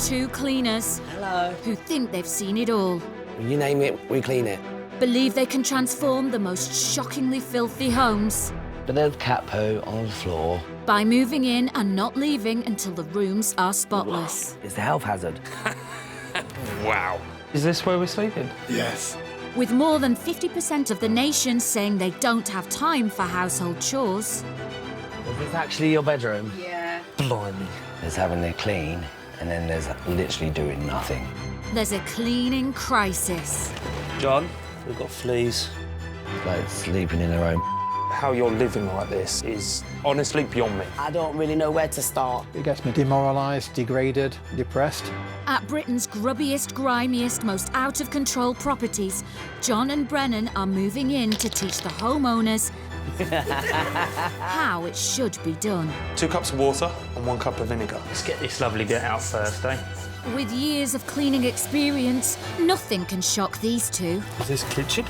two cleaners. Hello. Who think they've seen it all. You name it, we clean it. Believe they can transform the most shockingly filthy homes. But there's cat poo on the floor. By moving in and not leaving until the rooms are spotless. It's a health hazard. Wow. Is this where we're sleeping? Yes. With more than 50% of the nation saying they don't have time for household chores. Is this actually your bedroom? Yeah. Blimey. There's having their clean, and then there's literally doing nothing. There's a cleaning crisis. John, we've got fleas. It's like sleeping in their own. How you're living like this is honestly beyond me. I don't really know where to start. It gets me demoralised, degraded, depressed. At Britain's grubbiest, grimiest, most out-of-control properties, John and Brennan are moving in to teach the homeowners how it should be done. 2 cups of water and 1 cup of vinegar. Let's get this lovely bit out first, eh? With years of cleaning experience, nothing can shock these two. Is this kitchen?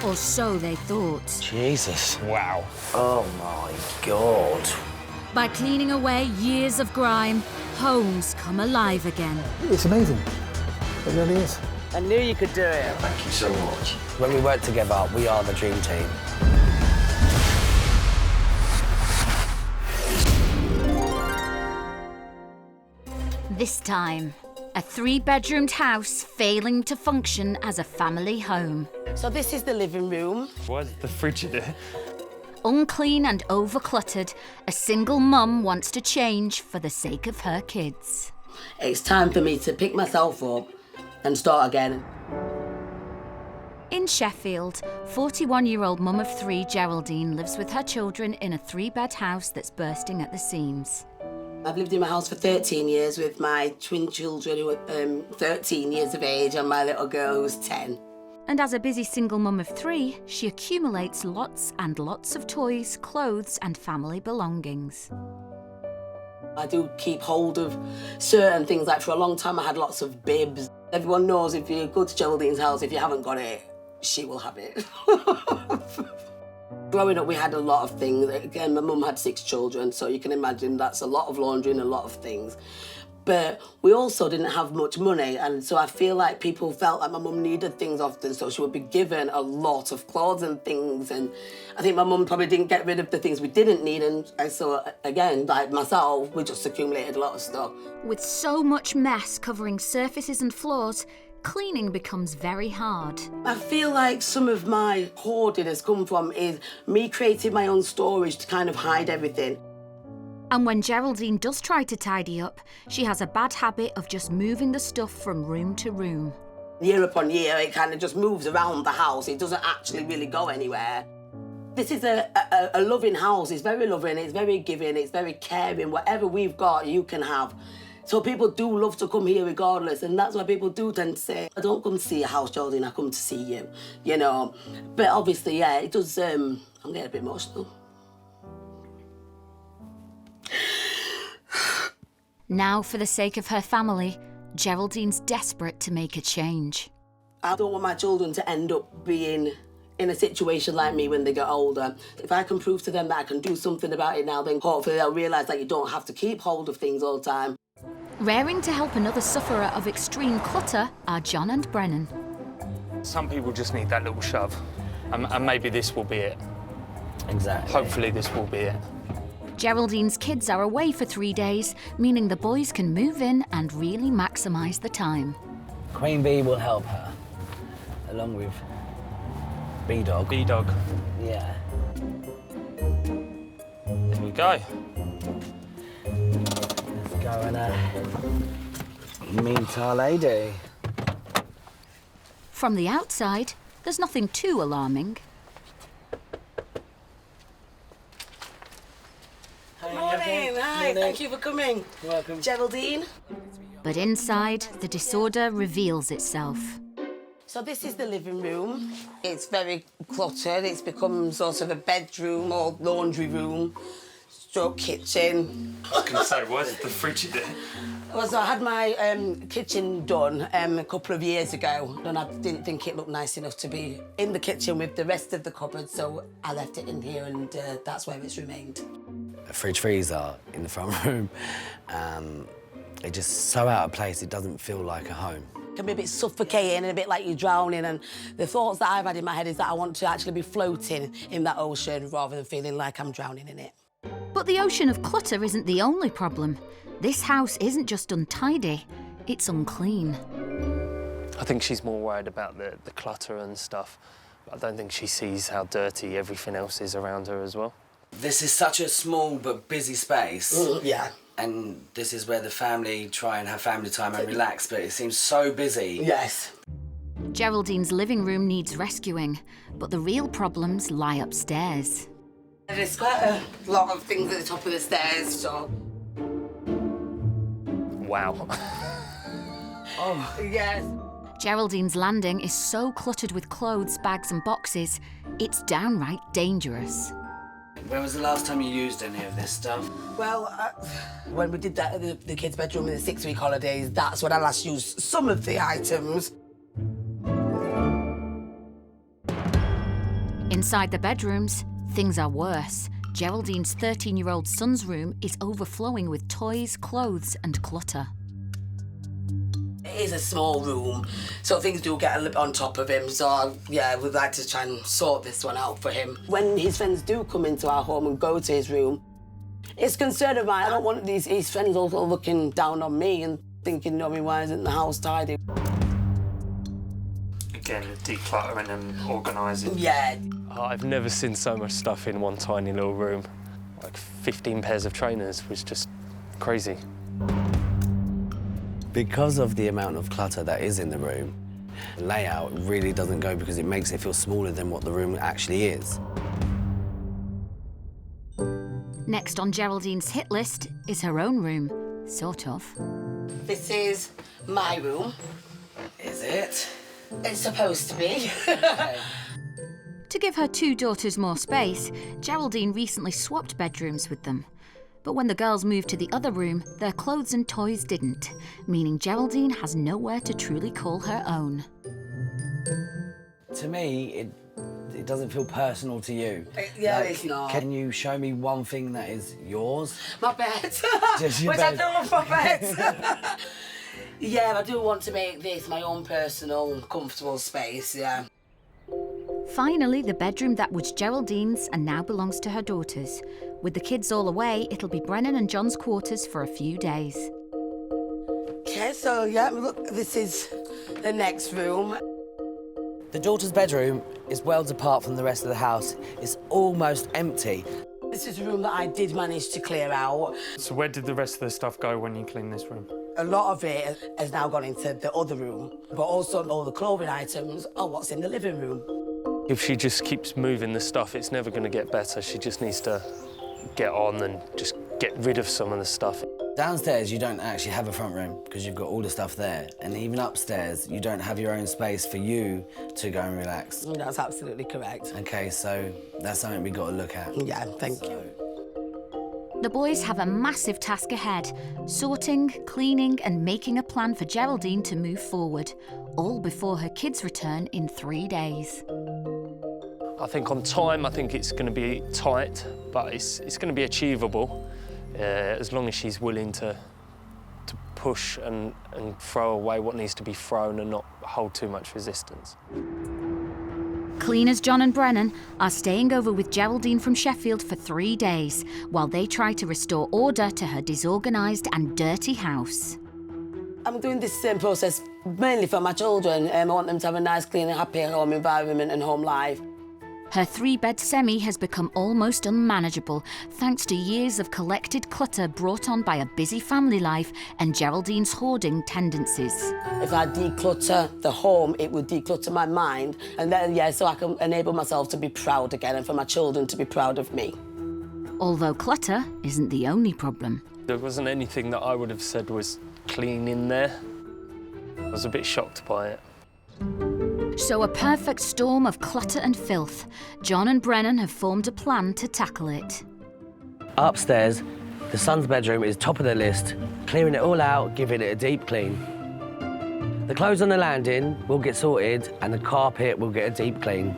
Or so they thought. Jesus. Wow. Oh my God. By cleaning away years of grime, homes come alive again. It's amazing. It really is. I knew you could do it. Thank you so much. When we work together, we are the dream team. This time, a 3-bedroomed house failing to function as a family home. So this is the living room. Why is the fridge there? Unclean and overcluttered, a single mum wants to change for the sake of her kids. It's time for me to pick myself up and start again. In Sheffield, 41-year-old mum of 3 Geraldine lives with her children in a 3-bed house that's bursting at the seams. I've lived in my house for 13 years with my twin children who are 13 years of age and my little girl who's 10. And as a busy single mum of 3, she accumulates lots and lots of toys, clothes and family belongings. I do keep hold of certain things, like for a long time I had lots of bibs. Everyone knows if you go to Geraldine's house, if you haven't got it, she will have it. Growing up, we had a lot of things. Again, my mum had 6 children, so you can imagine that's a lot of laundry and a lot of things. But we also didn't have much money, and so I feel like people felt like my mum needed things often, so she would be given a lot of clothes and things, and I think my mum probably didn't get rid of the things we didn't need, and so, again, like myself, we just accumulated a lot of stuff. With so much mess covering surfaces and floors, cleaning becomes very hard. I feel like some of my hoarding has come from is me creating my own storage to kind of hide everything. And when Geraldine does try to tidy up, she has a bad habit of just moving the stuff from room to room. Year upon year, it kind of just moves around the house. It doesn't actually really go anywhere. This is a loving house. It's very loving, it's very giving, it's very caring. Whatever we've got, you can have. So people do love to come here regardless, and that's why people do tend to say, I don't come to see a house, Geraldine, I come to see you, you know. But obviously, yeah, it does, I'm getting a bit emotional. Now, for the sake of her family, Geraldine's desperate to make a change. I don't want my children to end up being in a situation like me when they get older. If I can prove to them that I can do something about it now, then hopefully they'll realise that you don't have to keep hold of things all the time. Raring to help another sufferer of extreme clutter are John and Brennan. Some people just need that little shove, and maybe this will be it. Exactly. Hopefully this will be it. Geraldine's kids are away for 3 days, meaning the boys can move in and really maximise the time. Queen Bee will help her, along with B-Dog. B-Dog. Yeah. There we go. Let's go and meet our lady. From the outside, there's nothing too alarming. Morning, hi, thank you for coming. You're welcome. Geraldine. But inside, the disorder reveals itself. So this is the living room. It's very cluttered. It's become sort of a bedroom or laundry room, stroke kitchen. I was going to say, why is the fridge there? Well, so I had my kitchen done a couple of years ago, and I didn't think it looked nice enough to be in the kitchen with the rest of the cupboard, so I left it in here, and that's where it's remained. A fridge freezer in the front room. They're just so out of place, it doesn't feel like a home. It can be a bit suffocating and a bit like you're drowning, and the thoughts that I've had in my head is that I want to actually be floating in that ocean rather than feeling like I'm drowning in it. But the ocean of clutter isn't the only problem. This house isn't just untidy, it's unclean. I think she's more worried about the clutter and stuff. I don't think she sees how dirty everything else is around her as well. This is such a small but busy space. Yeah. And this is where the family try and have family time and relax, but it seems so busy. Yes. Geraldine's living room needs rescuing, but the real problems lie upstairs. There's quite a lot of things at the top of the stairs, so... Wow. Oh, yes. Geraldine's landing is so cluttered with clothes, bags and boxes, it's downright dangerous. When was the last time you used any of this stuff? Well, when we did that at the kids' bedroom in the 6-week holidays, that's when I last used some of the items. Inside the bedrooms, things are worse. Geraldine's 13-year-old son's room is overflowing with toys, clothes and clutter. It is a small room, so things do get a little on top of him, so yeah, we'd like to try and sort this one out for him. When his friends do come into our home and go to his room, it's concern of mine. I don't want his friends also looking down on me and thinking, no, why isn't the house tidy? Again, decluttering and organising. Yeah. I've never seen so much stuff in one tiny little room. Like 15 pairs of trainers was just crazy. Because of the amount of clutter that is in the room, the layout really doesn't go because it makes it feel smaller than what the room actually is. Next on Geraldine's hit list is her own room, sort of. This is my room. Is it? It's supposed to be. To give her two daughters more space, Geraldine recently swapped bedrooms with them. But when the girls moved to the other room, their clothes and toys didn't, meaning Geraldine has nowhere to truly call her own. To me, it doesn't feel personal to you. Yeah, it's not. Can you show me one thing that is yours? My bed. Just your Which bed. I do love my bed. Yeah, I do want to make this my own personal, comfortable space, yeah. Finally, the bedroom that was Geraldine's and now belongs to her daughters. With the kids all away, it'll be Brennan and John's quarters for a few days. Okay, so yeah, look, this is the next room. The daughter's bedroom is worlds apart from the rest of the house. It's almost empty. This is a room that I did manage to clear out. So where did the rest of the stuff go when you cleaned this room? A lot of it has now gone into the other room, but also all the clothing items are what's in the living room. If she just keeps moving the stuff, it's never going to get better. She just needs to get on and just get rid of some of the stuff. Downstairs, you don't actually have a front room because you've got all the stuff there. And even upstairs, you don't have your own space for you to go and relax. That's absolutely correct. OK, so that's something we've got to look at. Yeah, thank you. The boys have a massive task ahead, sorting, cleaning and making a plan for Geraldine to move forward, all before her kids return in 3 days. I think on time, I think it's going to be tight, but it's going to be achievable as long as she's willing to push and throw away what needs to be thrown and not hold too much resistance. Cleaners John and Brennan are staying over with Geraldine from Sheffield for 3 days while they try to restore order to her disorganised and dirty house. I'm doing this same process mainly for my children. I want them to have a nice, clean and happy home environment and home life. Her 3-bed semi has become almost unmanageable thanks to years of collected clutter brought on by a busy family life and Geraldine's hoarding tendencies. If I declutter the home, it would declutter my mind, and then, yeah, so I can enable myself to be proud again and for my children to be proud of me. Although clutter isn't the only problem. There wasn't anything that I would have said was clean in there. I was a bit shocked by it. So a perfect storm of clutter and filth. John and Brennan have formed a plan to tackle it. Upstairs, the son's bedroom is top of the list, clearing it all out, giving it a deep clean. The clothes on the landing will get sorted and the carpet will get a deep clean.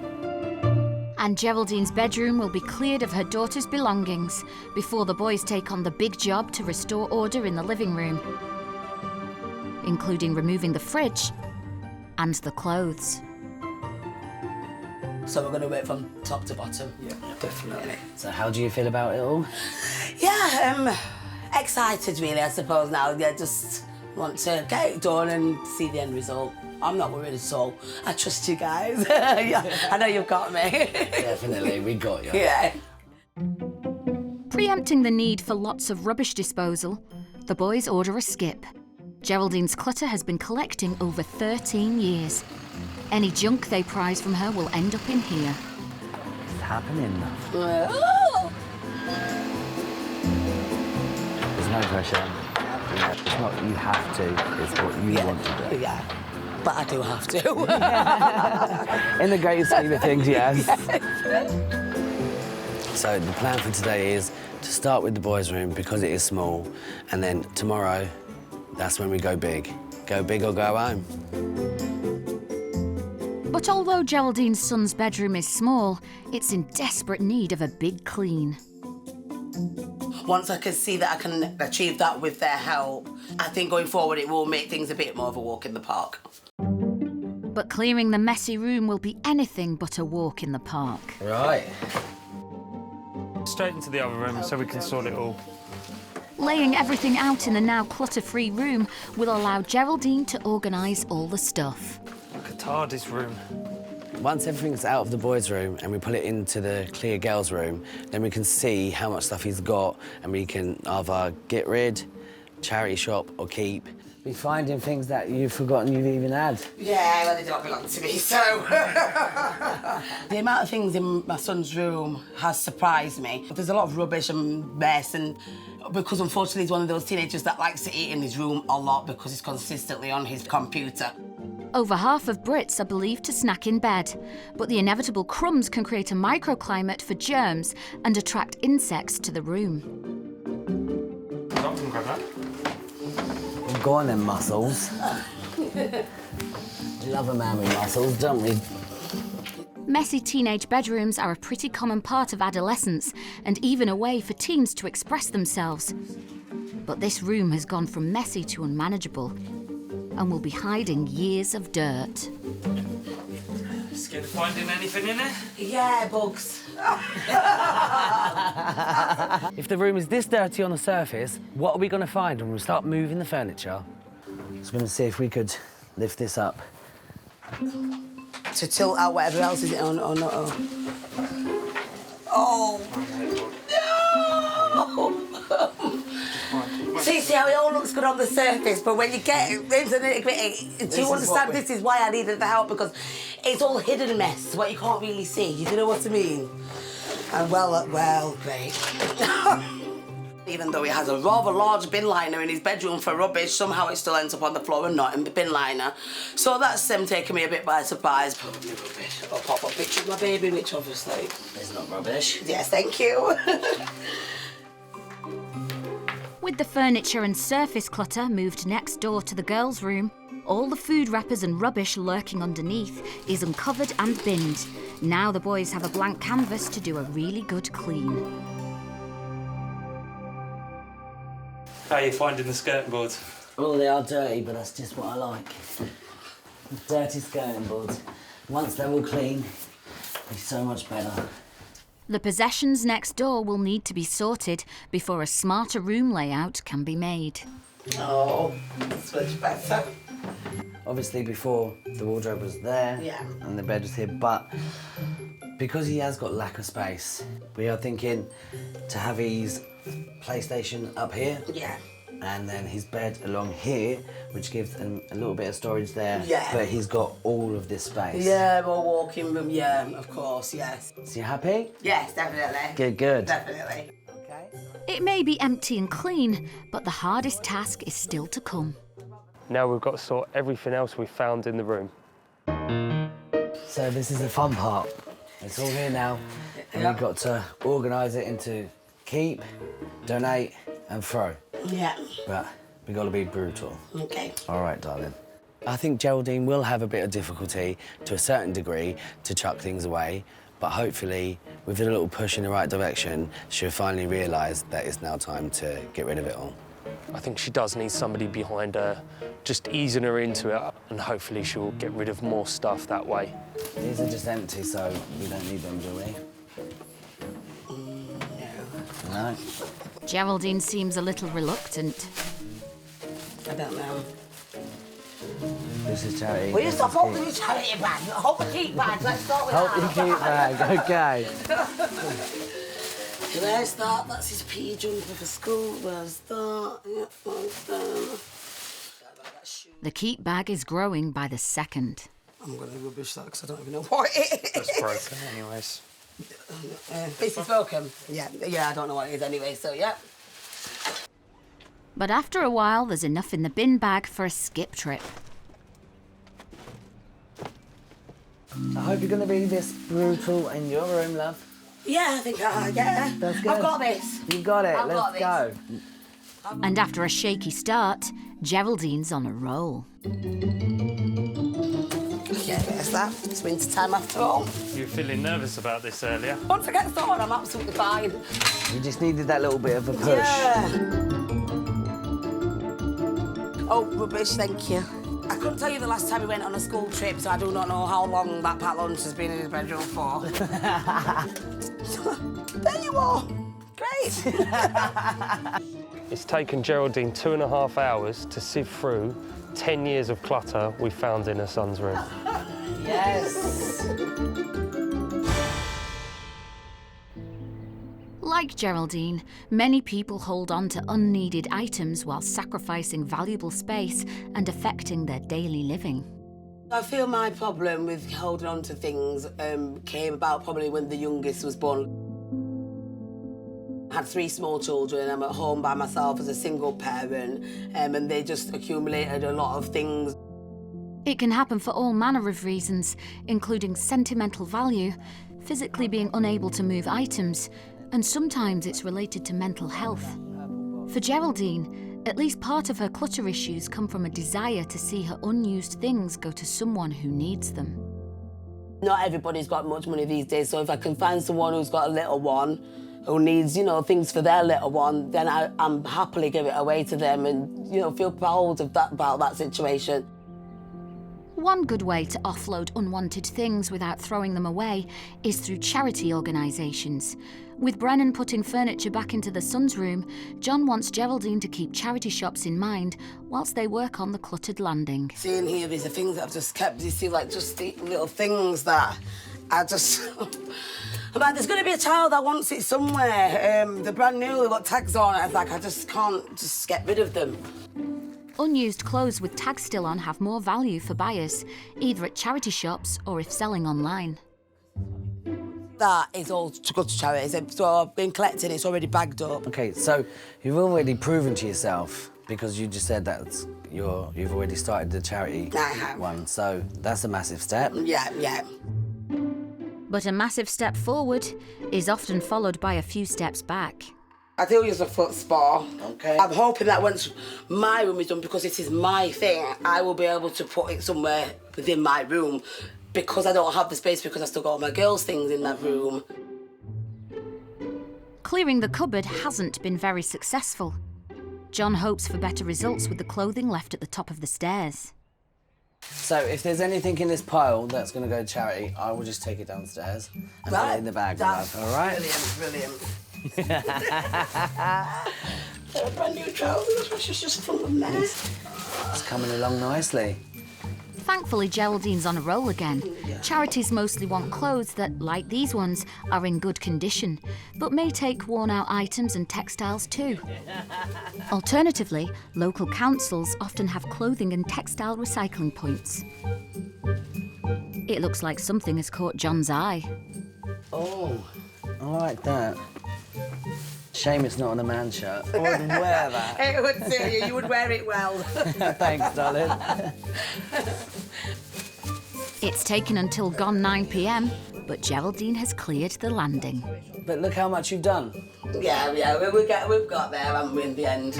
And Geraldine's bedroom will be cleared of her daughter's belongings before the boys take on the big job to restore order in the living room. including removing the fridge and the clothes. So we're going to work from top to bottom. Yeah, definitely. So how do you feel about it all? Yeah, excited really, I suppose now. Yeah, just want to get it done and see the end result. I'm not worried at all. I trust you guys. Yeah, I know you've got me. Definitely, we got you. Yeah. Preempting the need for lots of rubbish disposal, the boys order a skip. Geraldine's clutter has been collecting over 13 years. Any junk they prize from her will end up in here. It's happening. Oh. There's no pressure. It's not you have to, it's what you want to do. Yeah, but I do have to. In the great scheme of things, yes. So the plan for today is to start with the boys' room because it is small, and then tomorrow, that's when we go big. Go big or go home. But although Geraldine's son's bedroom is small, it's in desperate need of a big clean. Once I can see that I can achieve that with their help, I think going forward it will make things a bit more of a walk in the park. But clearing the messy room will be anything but a walk in the park. Right. Straight into the other room so we can sort it all. Laying everything out in the now clutter-free room will allow Geraldine to organise all the stuff. Cluttered's room. Once everything's out of the boys' room and we put it into the clear girls' room, then we can see how much stuff he's got and we can either get rid, charity shop or keep. Be finding things that you've forgotten you've even had. Yeah, well, they don't belong to me, so... The amount of things in my son's room has surprised me. There's a lot of rubbish and mess, and because unfortunately he's one of those teenagers that likes to eat in his room a lot because he's consistently on his computer. Over half of Brits are believed to snack in bed, but the inevitable crumbs can create a microclimate for germs and attract insects to the room. I can grab that. Go on then, muscles. We love a man with muscles, don't we? Messy teenage bedrooms are a pretty common part of adolescence and even a way for teens to express themselves. But this room has gone from messy to unmanageable and will be hiding years of dirt. Scared of finding anything in it? Yeah, bugs. If the room is this dirty on the surface, what are we going to find when we start moving the furniture? Just going to see if we could lift this up. To tilt out whatever else is on or not. Oh. No! See how it all looks good on the surface, but when you get into the nitty-gritty, do you understand this is why I needed the help? Because it's all hidden mess, what you can't really see. You know what I mean? And well, great. Even though he has a rather large bin liner in his bedroom for rubbish, somehow it still ends up on the floor and not in the bin liner. So that's taken me a bit by surprise. Probably rubbish. I'll pop a picture of my baby, which obviously... It's not rubbish. Yes, thank you. With the furniture and surface clutter moved next door to the girls' room, all the food wrappers and rubbish lurking underneath is uncovered and binned. Now the boys have a blank canvas to do a really good clean. How are you finding the skirting boards? Oh, they are dirty, but that's just what I like. Dirty skirting boards. Once they're all clean, they're so much better. The possessions next door will need to be sorted before a smarter room layout can be made. Oh, that's much better. Obviously, before, the wardrobe was there and the bed was here, but because he has got lack of space, we are thinking to have his PlayStation up here. Yeah. And then his bed along here, which gives him a little bit of storage there. Yeah. But he's got all of this space. Yeah, more walking room, yeah, of course, yes. So you happy? Yes, definitely. Good, good. Definitely. Okay. It may be empty and clean, but the hardest task is still to come. Now we've got to sort everything else we found in the room. So this is the fun part. It's all here now, and we've got to organise it into keep, donate, and throw. Yeah. But we've got to be brutal. Okay. All right, darling. I think Geraldine will have a bit of difficulty, to a certain degree, to chuck things away, but hopefully, with a little push in the right direction, she'll finally realise that it's now time to get rid of it all. I think she does need somebody behind her, just easing her into it, and hopefully she'll get rid of more stuff that way. These are just empty, so we don't need them, do we? No. Geraldine seems a little reluctant. I don't know. This is charity. Will you stop holding your charity bag? Hold the keep bag. Let's start with Hold that. your cute bag, okay. Where's that? That's his PE jumper for school. Where's that? Yeah, where's that? The keep bag is growing by the second. I'm going to rubbish that because I don't even know what it is. That's broken anyways. This is broken. Yeah, I don't know what it is anyway, so yeah. But after a while, there's enough in the bin bag for a skip trip. I hope you're going to be this brutal in your room, love. Yeah, I think yeah. That's good. I've got this. You got it, I've got let's this. go. And after a shaky start, Geraldine's on a roll. Yeah, there's that. It's winter time after all. You were feeling nervous about this earlier? Once I get started, I'm absolutely fine. You just needed that little bit of a push. Yeah. Oh, rubbish, thank you. I couldn't tell you the last time we went on a school trip, so I do not know how long that Pat Lunch has been in his bedroom for. There you are. Great. It's taken Geraldine 2.5 hours to sift through 10 years of clutter we found in her son's room. Yes. Like Geraldine, many people hold on to unneeded items while sacrificing valuable space and affecting their daily living. I feel my problem with holding on to things came about probably when the youngest was born. I had 3 small children. I'm at home by myself as a single parent, and they just accumulated a lot of things. It can happen for all manner of reasons, including sentimental value, physically being unable to move items, and sometimes it's related to mental health. For Geraldine, at least part of her clutter issues come from a desire to see her unused things go to someone who needs them. Not everybody's got much money these days, so if I can find someone who's got a little one who needs, things for their little one, then I'm happily give it away to them and, feel proud of that about that situation. One good way to offload unwanted things without throwing them away is through charity organisations. With Brennan putting furniture back into the son's room, John wants Geraldine to keep charity shops in mind whilst they work on the cluttered landing. Seeing here, these are things that I've just kept. You see, like, just the little things that I just... I'm like, there's going to be a child that wants it somewhere. They're brand new, they've got tags on. I was like, I just can't just get rid of them. Unused clothes with tags still on have more value for buyers, either at charity shops or if selling online. That is all to go to charity. So I've been collecting, it's already bagged up. Okay, so you've already proven to yourself, because you just said that you've already started the charity I have. one, so that's a massive step. Yeah. But a massive step forward is often followed by a few steps back. I do use a foot spa. Okay. I'm hoping that once my room is done, because it is my thing, I will be able to put it somewhere within my room, because I don't have the space, because I still got all my girls' things in that room. Clearing the cupboard hasn't been very successful. John hopes for better results with the clothing left at the top of the stairs. So if there's anything in this pile that's going to go to charity, I will just take it downstairs and put it in the bag, That's love, all right? Brilliant. Brand new trousers, which is just full of mess. It's coming along nicely. Thankfully, Geraldine's on a roll again. Charities mostly want clothes that, like these ones, are in good condition, but may take worn-out items and textiles too. Alternatively, local councils often have clothing and textile recycling points. It looks like something has caught John's eye. Oh, I like that. Shame it's not on a man's shirt. I wouldn't wear that. It would suit you. You would wear it well. Thanks, darling. It's taken until gone 9 p.m, but Geraldine has cleared the landing. But look how much you've done. Yeah, we've got there, haven't we, in the end?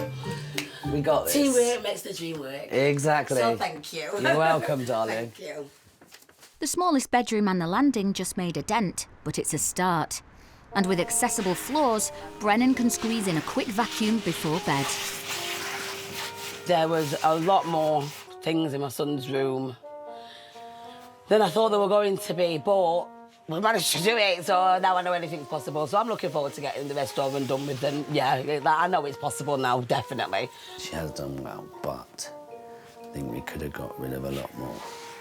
We got this. Teamwork makes the dream work. Exactly. So thank you. You're welcome, darling. Thank you. The smallest bedroom and the landing just made a dent, but it's a start. And with accessible floors, Brennan can squeeze in a quick vacuum before bed. There was a lot more things in my son's room than I thought there were going to be, but we managed to do it, so now I know anything's possible. So I'm looking forward to getting the rest over and done with. And yeah, I know it's possible now, definitely. She has done well, but I think we could have got rid of a lot more.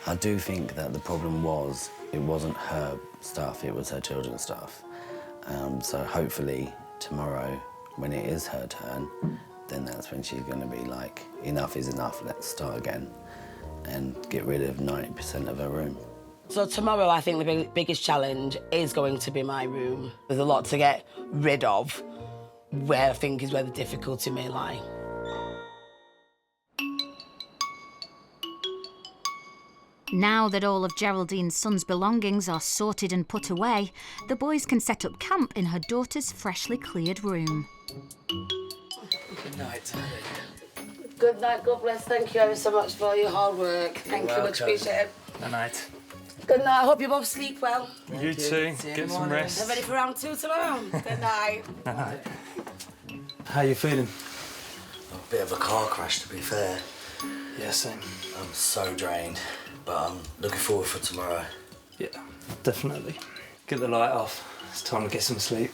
I do think that the problem was, it wasn't her stuff, it was her children's stuff. So hopefully tomorrow, when it is her turn, then that's when she's going to be like, enough is enough, let's start again, and get rid of 90% of her room. So tomorrow, I think the biggest challenge is going to be my room. There's a lot to get rid of, where I think is where the difficulty may lie. Now that all of Geraldine's son's belongings are sorted and put away, the boys can set up camp in her daughter's freshly cleared room. Good night, Good night, God bless. Thank you ever so much for your hard work. Thank you, much appreciated. Good night. Good night. I hope you both sleep well. You too. Get some rest. I'm ready for round 2 tomorrow. Good night. How you feeling? A bit of a car crash, to be fair. Yeah, same. I'm so drained, but I'm looking forward for tomorrow. Yeah, definitely. Get the light off. It's time to get some sleep.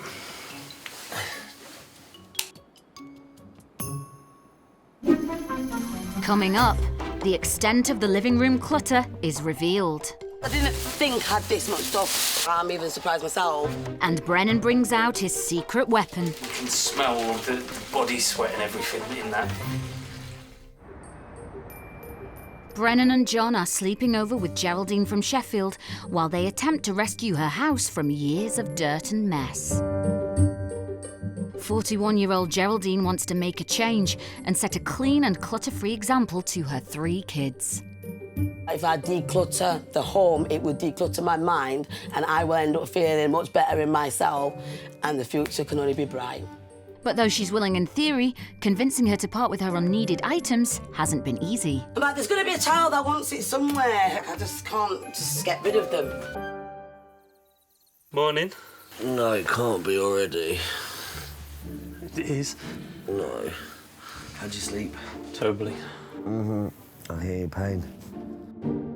Coming up, the extent of the living room clutter is revealed. I didn't think I had this much stuff. I'm even surprised myself. And Brennan brings out his secret weapon. You can smell all the body sweat and everything in that. Brennan and John are sleeping over with Geraldine from Sheffield while they attempt to rescue her house from years of dirt and mess. 41-year-old Geraldine wants to make a change and set a clean and clutter-free example to her 3 kids. If I declutter the home, it would declutter my mind, and I will end up feeling much better in myself, and the future can only be bright. But though she's willing in theory, convincing her to part with her unneeded items hasn't been easy. I'm like, there's going to be a child that wants it somewhere. I just can't just get rid of them. Morning. No, it can't be already. It is. No. How'd you sleep? Terribly. I hear your pain.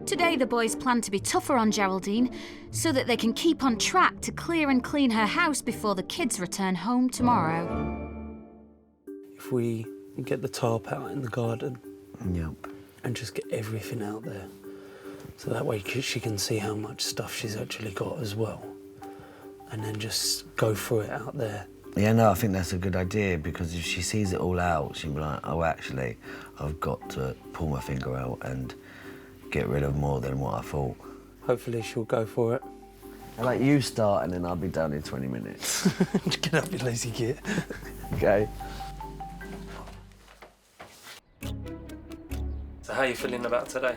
Today the boys plan to be tougher on Geraldine so that they can keep on track to clear and clean her house before the kids return home tomorrow. If we get the tarp out in the garden Yep. and just get everything out there, so that way she can see how much stuff she's actually got as well, and then just go through it out there. Yeah, no, I think that's a good idea, because if she sees it all out, she'll be like, oh, actually, I've got to pull my finger out and get rid of more than what I thought. Hopefully she'll go for it. Like, you start and then I'll be done in 20 minutes. Get up, you lazy git. Okay. So how are you feeling about today?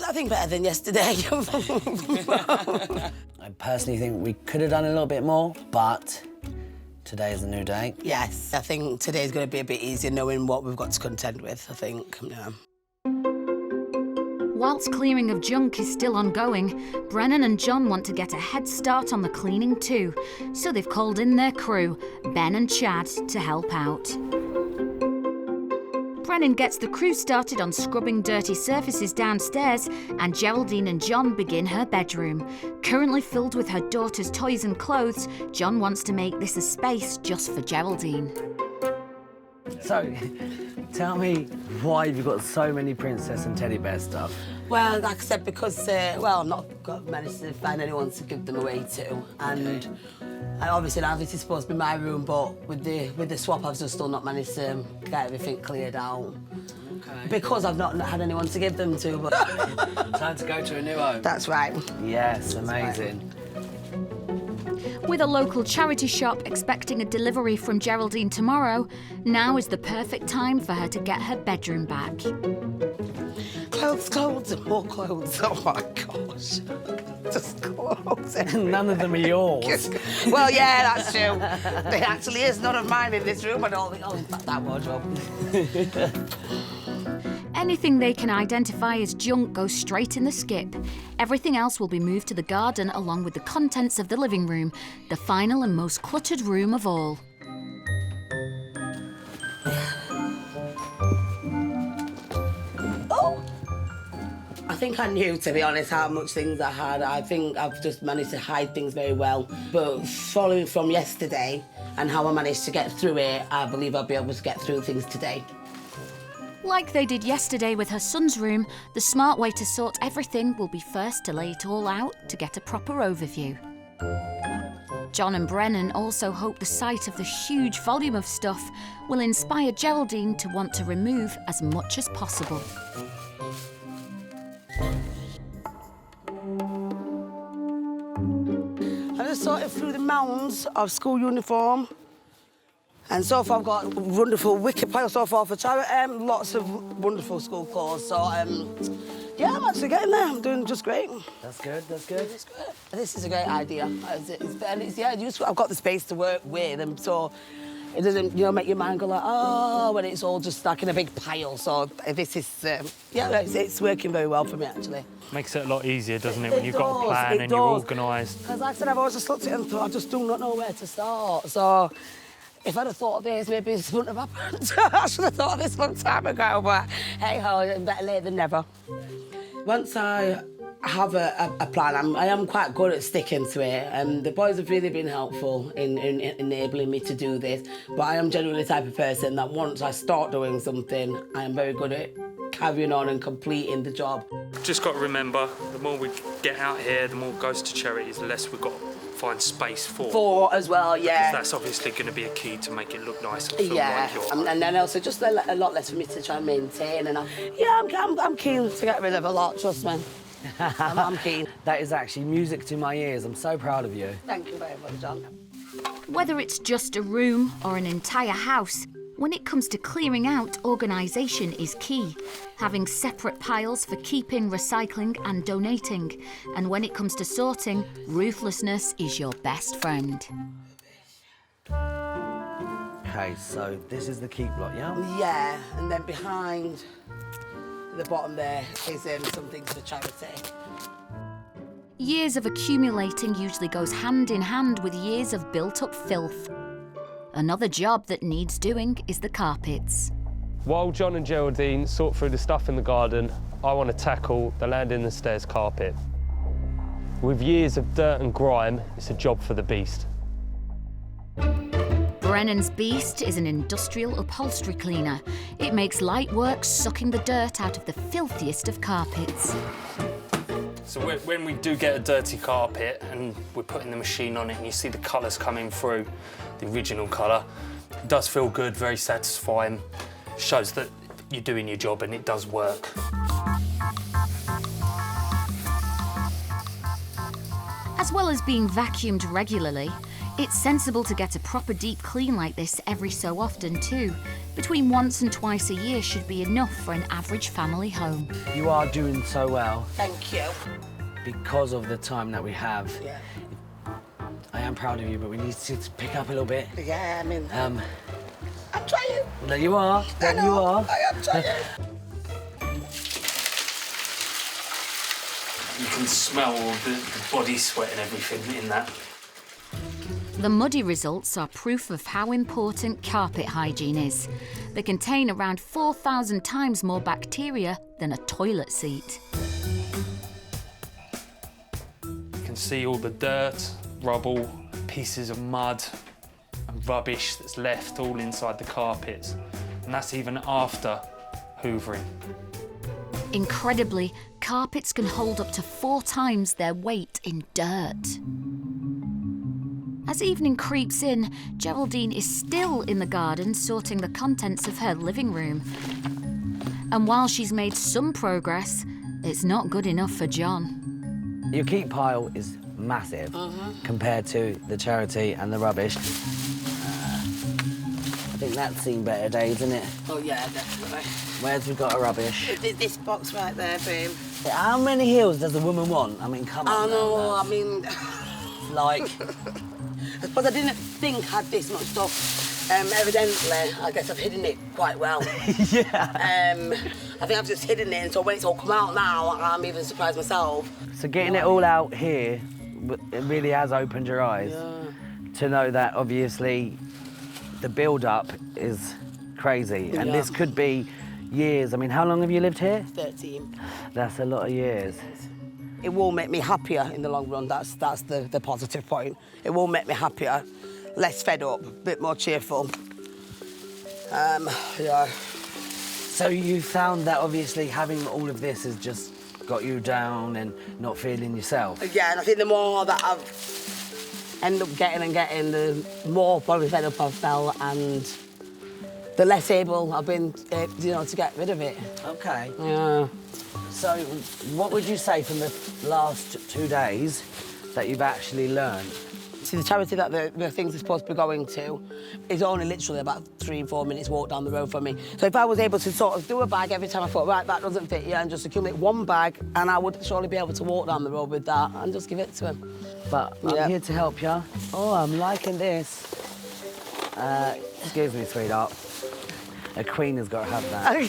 I think better than yesterday. I personally think we could have done a little bit more, but today is a new day. Yes, I think today's going to be a bit easier knowing what we've got to contend with, I think. Yeah. Whilst clearing of junk is still ongoing, Brennan and John want to get a head start on the cleaning too, so they've called in their crew, Ben and Chad, to help out. Brennan gets the crew started on scrubbing dirty surfaces downstairs, and Geraldine and John begin her bedroom. Currently filled with her daughter's toys and clothes, John wants to make this a space just for Geraldine. So, tell me why you've got so many princess and teddy bear stuff. Well, like I said, because, I've not managed to find anyone to give them away to. And obviously now this is supposed to be my room, but with the swap, I've just still not managed to get everything cleared out. Okay. Because I've not had anyone to give them to. But Time to go to a new home. that's right. Yes, amazing. With a local charity shop expecting a delivery from Geraldine tomorrow, now is the perfect time for her to get her bedroom back. Clothes, and more clothes. Oh my gosh. Just clothes. None of them are yours. Well, yeah, that's true. There actually is none of mine in this room, and all that wardrobe. Anything they can identify as junk goes straight in the skip. Everything else will be moved to the garden along with the contents of the living room, the final and most cluttered room of all. think I knew, to be honest, how much things I had. I think I've just managed to hide things very well. But following from yesterday and how I managed to get through it, I believe I'll be able to get through things today. Like they did yesterday with her son's room, the smart way to sort everything will be first to lay it all out to get a proper overview. John and Brennan also hope the sight of the huge volume of stuff will inspire Geraldine to want to remove as much as possible. I just sorted through the mounds of school uniform. And so far I've got wonderful wicked pile so far for charity, lots of wonderful school clothes. So, yeah, I'm actually getting there. I'm doing just great. That's good, that's good. This is a great idea. I've got the space to work with, and so it doesn't, make your mind go like, oh, when it's all just like in a big pile. So this is, it's working very well for me, actually. Makes it a lot easier, doesn't it, when you've got a plan and you're organised. Because like I said, I've always just looked at it and thought, I just do not know where to start. So if I'd have thought of this, maybe this wouldn't have happened. I should have thought of this a long time ago, but hey-ho, better late than never. Once I have a plan, I am quite good at sticking to it, and the boys have really been helpful in enabling me to do this. But I am generally the type of person that once I start doing something, I am very good at carrying on and completing the job. Just got to remember, the more we get out here, the more goes to charities, the less we've got to find space for. For as well, yeah. Because that's obviously going to be a key to make it look nice and feel Yeah, like you're... and then also just a lot less for me to try and maintain. And I'm keen to get rid of a lot, trust me. I'm keen. That is actually music to my ears. I'm so proud of you. Thank you very much, John. Whether it's just a room or an entire house, when it comes to clearing out, organisation is key. Having separate piles for keeping, recycling and donating. And when it comes to sorting, ruthlessness is your best friend. Okay, so this is the keep lot, yeah? Yeah, and then behind the bottom there is some things for charity. Years of accumulating usually goes hand in hand with years of built-up filth. Another job that needs doing is the carpets. While John and Geraldine sort through the stuff in the garden, I want to tackle the landing and stairs carpet. With years of dirt and grime, it's a job for the beast. Brennan's Beast is an industrial upholstery cleaner. It makes light work sucking the dirt out of the filthiest of carpets. So when we do get a dirty carpet and we're putting the machine on it and you see the colours coming through, the original colour, it does feel good, very satisfying. Shows that you're doing your job and it does work. As well as being vacuumed regularly, it's sensible to get a proper deep clean like this every so often too. Between once and twice a year should be enough for an average family home. You are doing so well. Thank you. Because of the time that we have. Yeah. I am proud of you, but we need to pick up a little bit. Yeah, I mean... I'm trying. There you are. There you are. I am trying. You can smell all the body sweat and everything in that. The muddy results are proof of how important carpet hygiene is. They contain around 4,000 times more bacteria than a toilet seat. You can see all the dirt, rubble, pieces of mud and rubbish that's left all inside the carpets. And that's even after hoovering. Incredibly, carpets can hold up to 4 times their weight in dirt. As evening creeps in, Geraldine is still in the garden sorting the contents of her living room. And while she's made some progress, it's not good enough for John. Your keep pile is massive compared to the charity and the rubbish. I think that's seen better days, isn't it? Oh, yeah, definitely. Where's we got a rubbish? This box right there, babe. How many heels does a woman want? I mean, come on. I know, now, I mean... like... I suppose I didn't think I had this much stuff. Evidently, I guess I've hidden it quite well. Yeah. I think I've just hidden it, and so when it's all come out now, I'm even surprised myself. So getting it all out here, it really has opened your eyes to know that obviously the build-up is crazy, and this could be years. I mean, how long have you lived here? 13. That's a lot of years. It will make me happier in the long run. That's the positive point. It will make me happier, less fed up, a bit more cheerful. Yeah. So you found that obviously having all of this has just got you down and not feeling yourself? Yeah, and I think the more that I've ended up getting, the more probably fed up I've felt, and the less able I've been, to get rid of it. Okay. Yeah. So what would you say from the last 2 days that you've actually learned? See, the charity that the things are supposed to be going to is only literally about 3-4 minutes walk down the road from me. So if I was able to sort of do a bag every time I thought, right, that doesn't fit you, and just accumulate one bag, and I would surely be able to walk down the road with that and just give it to him. But I'm here to help you. Oh, I'm liking this. Excuse me, sweetheart. A queen has got to have that.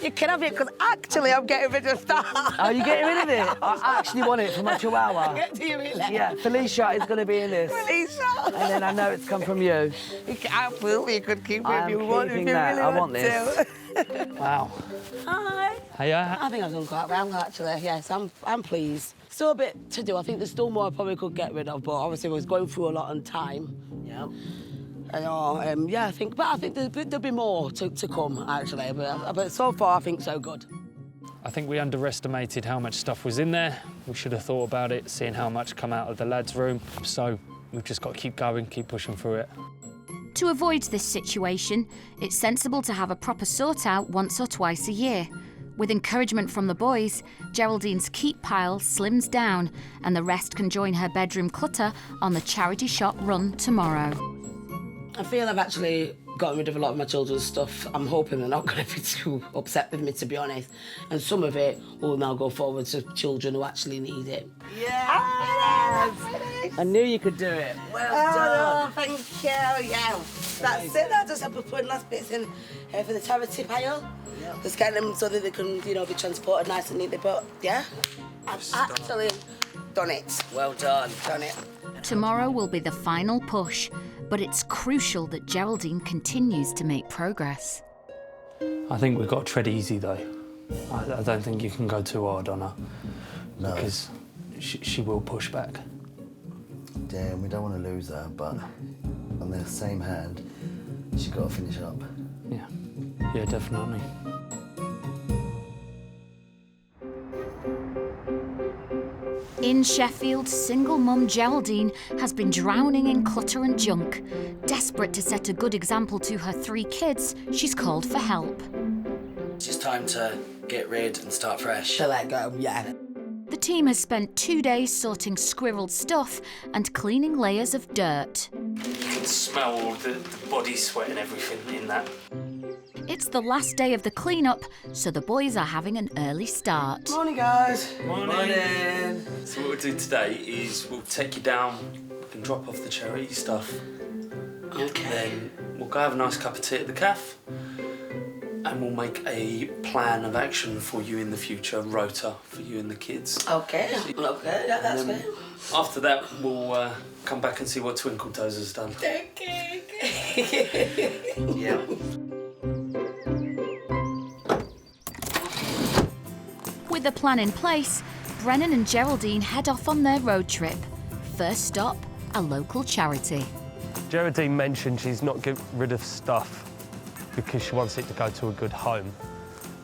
You can have it, because actually I'm getting rid of that. Are you getting rid of it? I actually want it for my chihuahua. Do you really? Yeah, Felicia is going to be in this. Felicia? And then I know it's come from you. Absolutely, you could keep it if I'm you want. If you keeping that. really I want to. this. Wow. Hi. Hiya. I think I've done quite well, actually. Yes, I'm pleased. Still a bit to do. I think there's still more I probably could get rid of, but obviously I was going through a lot on time. Yeah. I think there'll be more to come, actually. But so far, I think so good. I think we underestimated how much stuff was in there. We should have thought about it, seeing how much come out of the lads' room. So we've just got to keep going, keep pushing through it. To avoid this situation, it's sensible to have a proper sort out once or twice a year. With encouragement from the boys, Geraldine's keep pile slims down and the rest can join her bedroom clutter on the charity shop run tomorrow. I feel I've actually gotten rid of a lot of my children's stuff. I'm hoping they're not going to be too upset with me, to be honest. And some of it will now go forward to children who actually need it. Yes! I knew you could do it. Well done. Oh, thank you. Yeah, that's it. I just have to put last bits in for the charity pile. Yeah. Just get them so that they can, be transported nice and neatly. But yeah, I've actually done it. Well done. Done it. Tomorrow will be the final push, but it's crucial that Geraldine continues to make progress. I think we've got to tread easy, though. I don't think you can go too hard on her. No. Because she will push back. Yeah, we don't want to lose her, but on the same hand, she's got to finish up. Yeah, definitely. In Sheffield, single mum Geraldine has been drowning in clutter and junk. Desperate to set a good example to her 3 kids, she's called for help. It's just time to get rid and start fresh. To let go, yeah. The team has spent 2 days sorting squirreled stuff and cleaning layers of dirt. You can smell the body sweat and everything in that. It's the last day of the clean-up, so the boys are having an early start. Morning, guys. Morning. So what we'll do today is we'll take you down and drop off the charity stuff. Okay. Then we'll go have a nice cup of tea at the cafe and we'll make a plan of action for you in the future, rota for you and the kids. Okay, yeah, that's good. After that, we'll come back and see what Twinkle Toes has done. Okay. Yeah. With a plan in place, Brennan and Geraldine head off on their road trip. First stop, a local charity. Geraldine mentioned she's not getting rid of stuff because she wants it to go to a good home.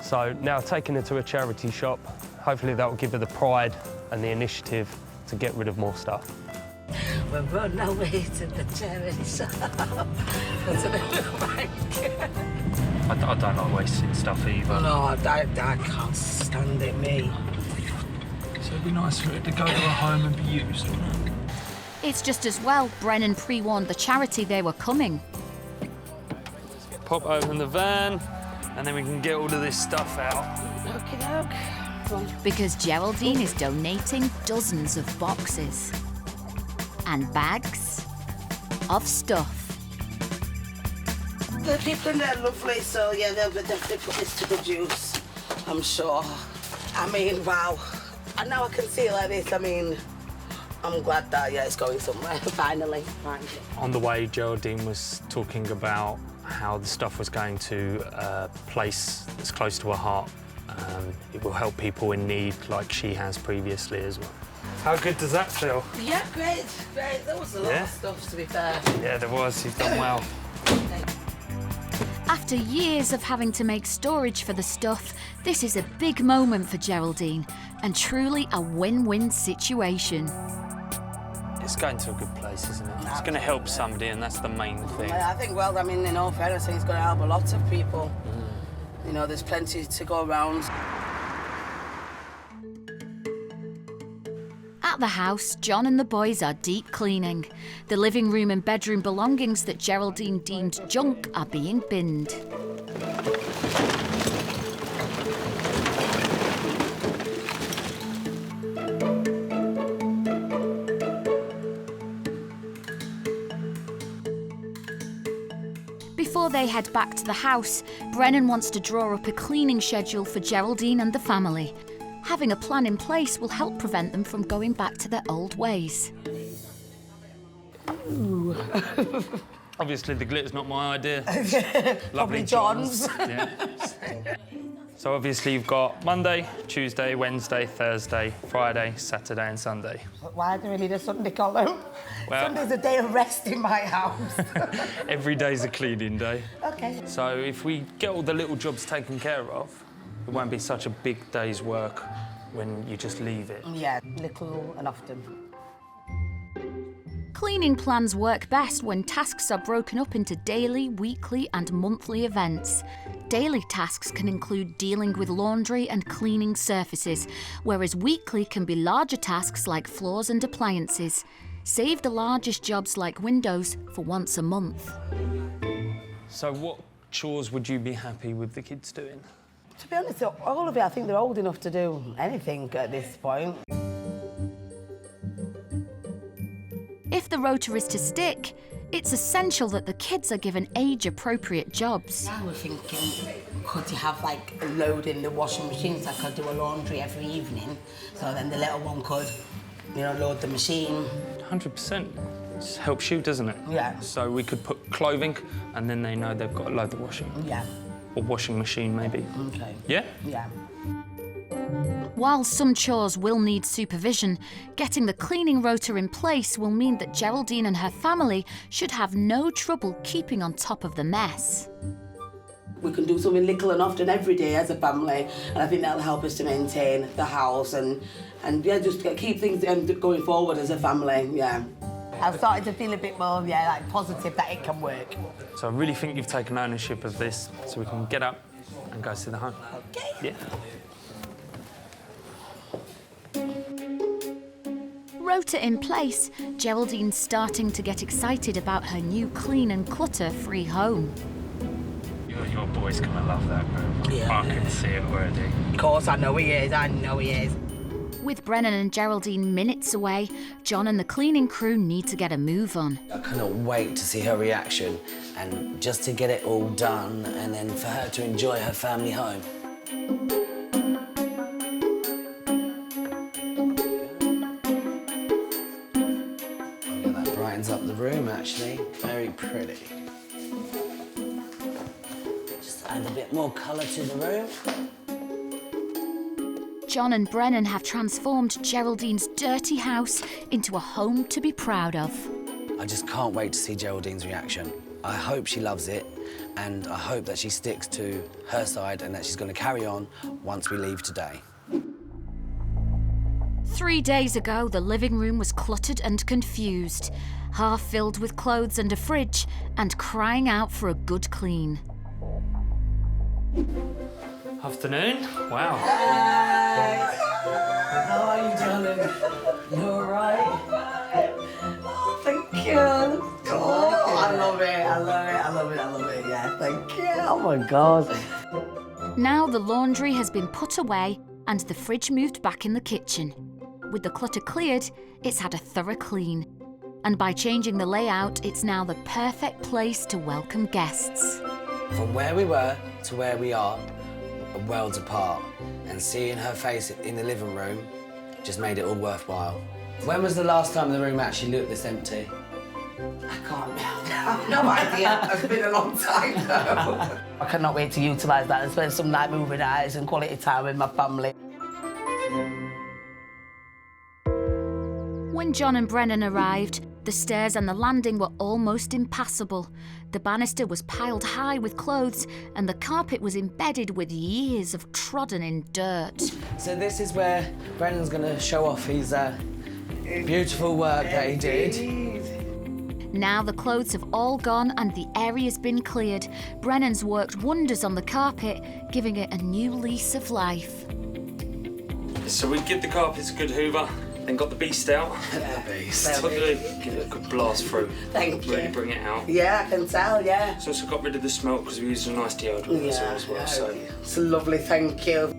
So now taking her to a charity shop, hopefully that will give her the pride and the initiative to get rid of more stuff. We're on our way to the charity shop. I don't like wasting stuff either. No, I can't stand it, me. So it'd be nice for it to go to a home and be used, wouldn't it? It's just as well Brennan pre-warned the charity they were coming. Pop open the van and then we can get all of this stuff out. Okey-doke. Because Geraldine is donating dozens of boxes and bags of stuff. The people in there are lovely, so yeah, they'll definitely put this to good use, I'm sure. I mean, wow. And now I can see it like this, I mean, I'm glad that, yeah, it's going somewhere, finally. On the way, Geraldine was talking about how the stuff was going to a place that's close to her heart. It will help people in need like she has previously as well. How good does that feel? Yeah, great, great. There was a lot of stuff, to be fair. Yeah, there was. You've done well. After years of having to make storage for the stuff, this is a big moment for Geraldine and truly a win-win situation. It's going to a good place, isn't it? It's going to help somebody, and that's the main thing. I think, well, I mean, in all fairness, it's going to help a lot of people. You know, there's plenty to go around. At the house, John and the boys are deep cleaning. The living room and bedroom belongings that Geraldine deemed junk are being binned. Before they head back to the house, Brennan wants to draw up a cleaning schedule for Geraldine and the family. Having a plan in place will help prevent them from going back to their old ways. Obviously, the glitter's not my idea. Probably John's. Yeah. So obviously you've got Monday, Tuesday, Wednesday, Thursday, Friday, Saturday and Sunday. Why do we need a Sunday column? Well, Sunday's a day of rest in my house. every day's a cleaning day. OK. So if we get all the little jobs taken care of, it won't be such a big day's work when you just leave it. Yeah, little and often. Cleaning plans work best when tasks are broken up into daily, weekly and monthly events. Daily tasks can include dealing with laundry and cleaning surfaces, whereas weekly can be larger tasks like floors and appliances. Save the largest jobs like windows for once a month. So what chores would you be happy with the kids doing? To be honest, all of it, I think they're old enough to do anything at this point. If the rota is to stick, it's essential that the kids are given age-appropriate jobs. I was thinking, could you have, like, a load in the washing machine so I could do a laundry every evening, so then the little one could, you know, load the machine. 100%. It helps you, doesn't it? Yeah. So we could put clothing, and then they know they've got to load the washing. Yeah. Or washing machine, maybe. OK. Yeah? Yeah. While some chores will need supervision, getting the cleaning rota in place will mean that Geraldine and her family should have no trouble keeping on top of the mess. We can do something little and often every day as a family, and I think that'll help us to maintain the house and yeah, just keep things going forward as a family, yeah. I've started to feel a bit more, yeah, like positive that it can work. So I really think you've taken ownership of this, so we can get up and go to the home. OK. Yeah. Rota in place, Geraldine's starting to get excited about her new clean and clutter-free home. Your boy's gonna love that room. Yeah. I can see it already. Of course, I know he is, I know he is. With Brennan and Geraldine minutes away, John and the cleaning crew need to get a move on. I cannot wait to see her reaction and just to get it all done and then for her to enjoy her family home. That brightens up the room, actually. Very pretty. Just add a bit more colour to the room. John and Brennan have transformed Geraldine's dirty house into a home to be proud of. I just can't wait to see Geraldine's reaction. I hope she loves it, and I hope that she sticks to her side and that she's going to carry on once we leave today. 3 days ago, the living room was cluttered and confused, half filled with clothes and a fridge, and crying out for a good clean. Afternoon. Wow. Hi. How are you, darling? You all right? Oh, thank you. Oh, I love it, I love it, I love it, I love it. Yeah, thank you. Oh, my God. Now the laundry has been put away and the fridge moved back in the kitchen. With the clutter cleared, it's had a thorough clean. And by changing the layout, it's now the perfect place to welcome guests. From where we were to where we are, worlds apart, and seeing her face in the living room just made it all worthwhile. When was the last time the room actually looked this empty? I can't. I've no idea. It's been a long time though. I cannot wait to utilise that and spend some night movie nights and quality time with my family. When John and Brennan arrived, the stairs and the landing were almost impassable. The banister was piled high with clothes and the carpet was embedded with years of trodden-in dirt. So this is where Brennan's going to show off his beautiful work that he did. Now the clothes have all gone and the area's been cleared. Brennan's worked wonders on the carpet, giving it a new lease of life. So we give the carpets a good hoover, then got the beast out. The beast. Give it a good blast through. Thank you. Really bring it out. Yeah, I can tell, yeah. It's also got rid of the smell because we used a nice deodorant as well. So. It's lovely, thank you.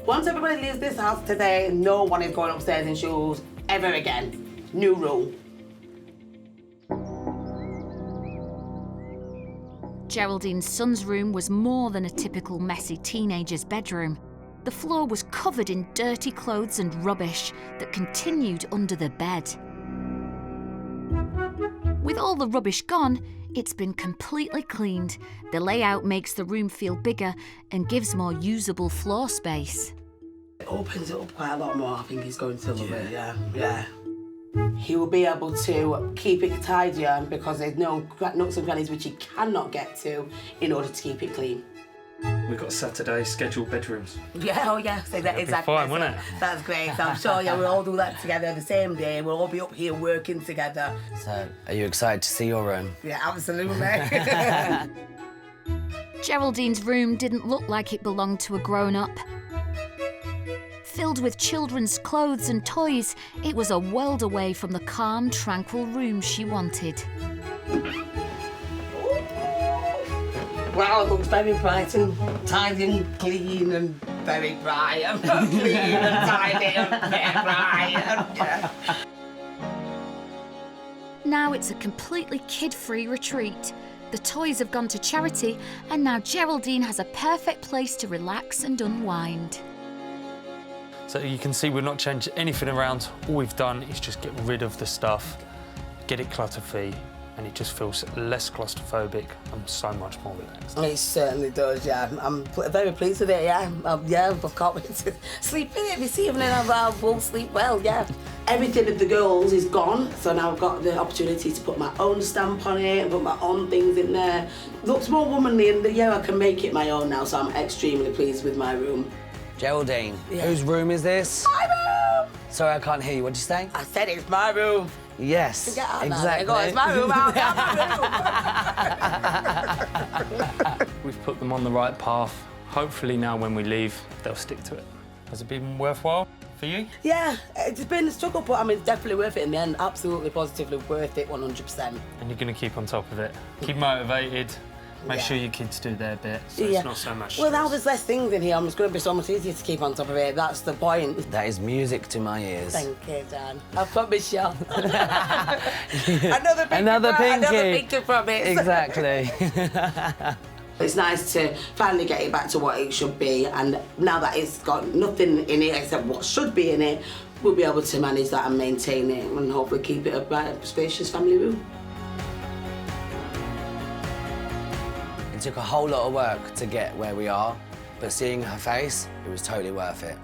Once everybody leaves this house today, no one is going upstairs in shoes ever again. New rule. Geraldine's son's room was more than a typical messy teenager's bedroom. The floor was covered in dirty clothes and rubbish that continued under the bed. With all the rubbish gone, it's been completely cleaned. The layout makes the room feel bigger and gives more usable floor space. It opens it up quite a lot more. I think he's going to love it, yeah. He will be able to keep it tidier because there's no nooks and crannies which he cannot get to in order to keep it clean. We've got Saturday scheduled bedrooms. Yeah, oh yeah, so that exactly. Fine, won't it? That's great. So I'm sure we'll all do that together the same day. We'll all be up here working together. So, are you excited to see your room? Yeah, absolutely. Geraldine's room didn't look like it belonged to a grown-up. Filled with children's clothes and toys, it was a world away from the calm, tranquil room she wanted. Wow, it looks very bright and tidy and clean and very bright and clean and tidy and very bright. Yeah. Now it's a completely kid-free retreat. The toys have gone to charity, and now Geraldine has a perfect place to relax and unwind. So you can see we've not changed anything around. All we've done is just get rid of the stuff, get it clutter-free, and it just feels less claustrophobic and so much more relaxed. It certainly does, yeah. I'm very pleased with it, yeah. I can't wait to sleep in it this evening. I will sleep well, yeah. Everything of the girls is gone, so now I've got the opportunity to put my own stamp on it and put my own things in there. Looks more womanly, and yeah, I can make it my own now, so I'm extremely pleased with my room. Geraldine, whose room is this? My room! Sorry, I can't hear you. What'd you say? I said it's my room. Yes, Get out exactly. now. It's my room. My room. We've put them on the right path. Hopefully now when we leave, they'll stick to it. Has it been worthwhile for you? Yeah, it's been a struggle, but I mean, it's definitely worth it in the end. Absolutely, positively worth it, 100%. And you're going to keep on top of it. Keep motivated. Make sure your kids do their bit, so it's not so much stress. Well, now there's less things in here, it's going to be so much easier to keep on top of it. That's the point. That is music to my ears. Thank you, Dan. I promise you. Another pinky promise. Exactly. It's nice to finally get it back to what it should be, and now that it's got nothing in it except what should be in it, we'll be able to manage that and maintain it and hopefully keep it a bright, spacious family room. It took a whole lot of work to get where we are, but seeing her face, it was totally worth it.